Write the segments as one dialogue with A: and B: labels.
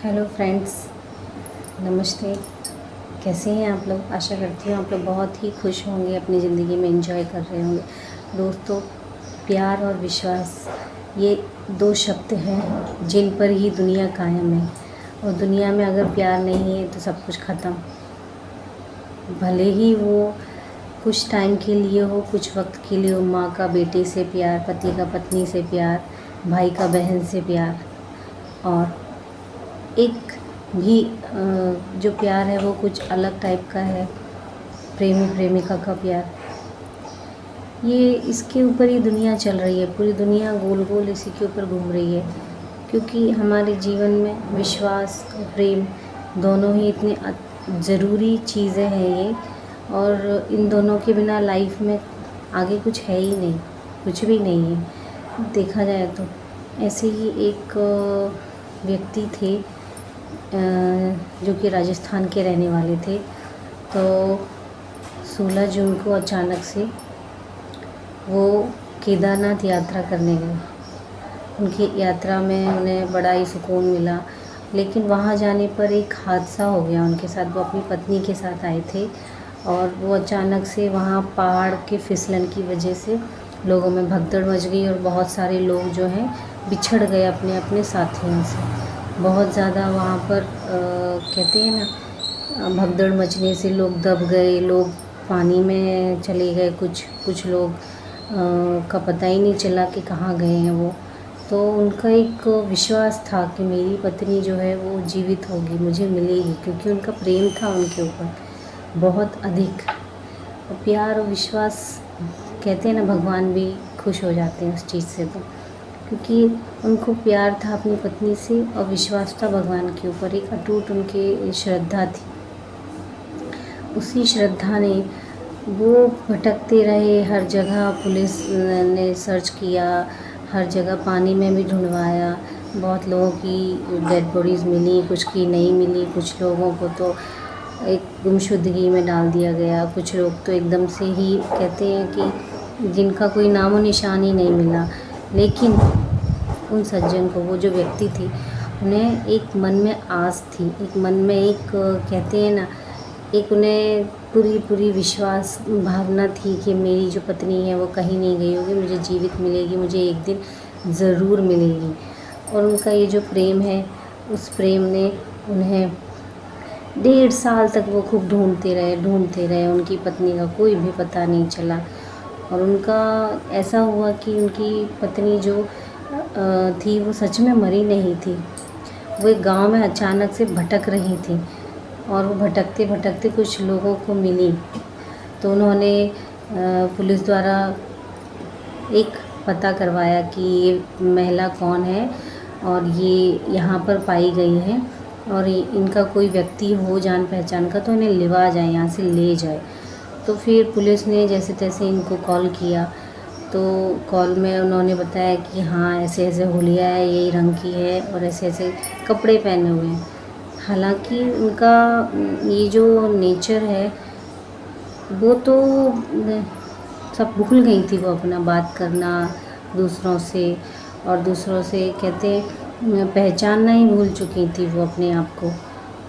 A: Hello friends, नमस्ते। कैसे हैं आप लोग? आशा करती हूँ आप लोग बहुत ही खुश होंगे, अपनी ज़िंदगी में एंजॉय कर रहे होंगे। दोस्तों, प्यार और विश्वास ये दो शब्द हैं जिन पर ही दुनिया कायम है। और दुनिया में अगर प्यार नहीं है तो सब कुछ ख़त्म। भले ही वो कुछ टाइम के लिए हो, कुछ वक्त के लिए हो। माँ का बेटे से प्यार, पति का पत्नी से प्यार, भाई का बहन से प्यार, और एक भी जो प्यार है वो कुछ अलग टाइप का है, प्रेमी प्रेमिका का प्यार। ये इसके ऊपर ही दुनिया चल रही है, पूरी दुनिया गोल गोल इसी के ऊपर घूम रही है। क्योंकि हमारे जीवन में विश्वास और प्रेम दोनों ही इतने ज़रूरी चीज़ें हैं ये। और इन दोनों के बिना लाइफ में आगे कुछ है ही नहीं, कुछ भी नहीं है देखा जाए तो। ऐसे ही एक व्यक्ति थे जो कि राजस्थान के रहने वाले थे। तो 16 जून को अचानक से वो केदारनाथ यात्रा करने गए। उनकी यात्रा में उन्हें बड़ा ही सुकून मिला, लेकिन वहाँ जाने पर एक हादसा हो गया उनके साथ। वो अपनी पत्नी के साथ आए थे और वो अचानक से वहाँ पहाड़ के फिसलन की वजह से लोगों में भगदड़ मच गई और बहुत सारे लोग जो हैं बिछड़ गए अपने अपने साथियों से। बहुत ज़्यादा वहाँ पर कहते हैं ना, भगदड़ मचने से लोग दब गए, लोग पानी में चले गए, कुछ लोग का पता ही नहीं चला कि कहाँ गए हैं वो। तो उनका एक विश्वास था कि मेरी पत्नी जो है वो जीवित होगी, मुझे मिलेगी, क्योंकि उनका प्रेम था उनके ऊपर बहुत अधिक। और प्यार और विश्वास, कहते हैं ना, भगवान भी खुश हो जाते हैं उस चीज़ से। तो क्योंकि उनको प्यार था अपनी पत्नी से और विश्वास था भगवान के ऊपर, एक अटूट उनके श्रद्धा थी। उसी श्रद्धा ने वो भटकते रहे हर जगह। पुलिस ने सर्च किया, हर जगह पानी में भी ढूंढवाया। बहुत लोगों की डेड बॉडीज़ मिली, कुछ की नहीं मिली। कुछ लोगों को तो एक गुमशुदगी में डाल दिया गया। कुछ लोग तो एकदम से ही, कहते हैं कि जिनका कोई नामो निशान ही नहीं मिला। लेकिन उन सज्जन को, वो जो व्यक्ति थी, उन्हें एक मन में आस थी, एक मन में एक, कहते हैं ना, एक उन्हें पूरी विश्वास भावना थी कि मेरी जो पत्नी है वो कहीं नहीं गई होगी, मुझे जीवित मिलेगी, मुझे एक दिन ज़रूर मिलेगी। और उनका ये जो प्रेम है, उस प्रेम ने उन्हें 1.5 साल तक वो खूब ढूंढते रहे। उनकी पत्नी का कोई भी पता नहीं चला। और उनका ऐसा हुआ कि उनकी पत्नी जो थी वो सच में मरी नहीं थी। वो एक गांव में अचानक से भटक रही थी और वो भटकते भटकते कुछ लोगों को मिली। तो उन्होंने पुलिस द्वारा एक पता करवाया कि ये महिला कौन है और ये यहाँ पर पाई गई है, और इनका कोई व्यक्ति हो जान पहचान का तो इन्हें लिवा जाए, यहाँ से ले जाए। तो फिर पुलिस ने जैसे तैसे इनको कॉल किया। तो कॉल में उन्होंने बताया कि हाँ, ऐसे ऐसे हुलिया है, यही रंग की है और ऐसे ऐसे कपड़े पहने हुए हैं। हालांकि उनका ये जो नेचर है वो तो सब भूल गई थी। वो अपना बात करना दूसरों से, और दूसरों से, कहते पहचानना ही भूल चुकी थी वो अपने आप को।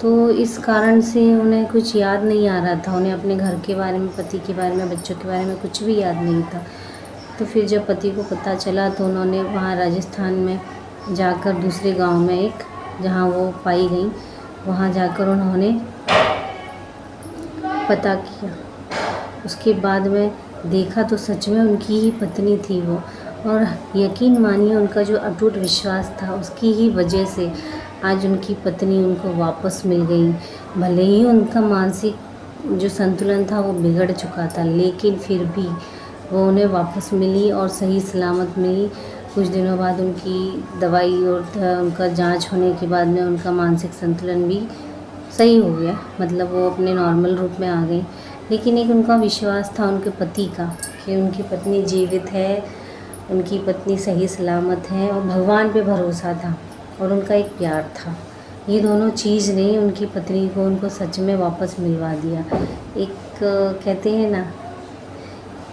A: तो इस कारण से उन्हें कुछ याद नहीं आ रहा था। उन्हें अपने घर के बारे में, पति के बारे में, बच्चों के बारे में कुछ भी याद नहीं था। तो फिर जब पति को पता चला तो उन्होंने वहाँ राजस्थान में जाकर, दूसरे गांव में एक, जहाँ वो पाई गई, वहाँ जाकर उन्होंने पता किया। उसके बाद में देखा तो सच में उनकी ही पत्नी थी वो। और यकीन मानिए, उनका जो अटूट विश्वास था उसकी ही वजह से आज उनकी पत्नी उनको वापस मिल गई। भले ही उनका मानसिक जो संतुलन था वो बिगड़ चुका था, लेकिन फिर भी वो उन्हें वापस मिली और सही सलामत मिली। कुछ दिनों बाद उनकी दवाई और उनका जांच होने के बाद में उनका मानसिक संतुलन भी सही हो गया, मतलब वो अपने नॉर्मल रूप में आ गई। लेकिन एक उनका विश्वास था उनके पति का कि उनकी पत्नी जीवित है, उनकी पत्नी सही सलामत है, और भगवान पे भरोसा था और उनका एक प्यार था। ये दोनों चीज़ ने उनकी पत्नी को उनको सच में वापस मिलवा दिया। एक कहते हैं ना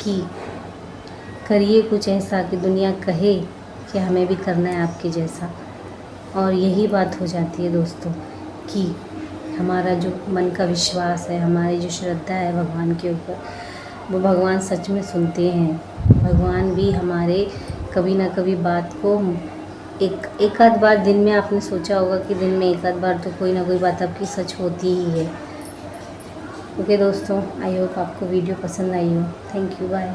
A: कि करिए कुछ ऐसा कि दुनिया कहे कि हमें भी करना है आपके जैसा। और यही बात हो जाती है दोस्तों कि हमारा जो मन का विश्वास है, हमारी जो श्रद्धा है भगवान के ऊपर, वो भगवान सच में सुनते हैं। भगवान भी हमारे कभी ना कभी बात को एक आध बार दिन में, आपने सोचा होगा कि दिन में एक आध बार तो कोई ना कोई बात आपकी सच होती ही है। ओके दोस्तों, आई होप आपको वीडियो पसंद आई हो। Thank you, bye.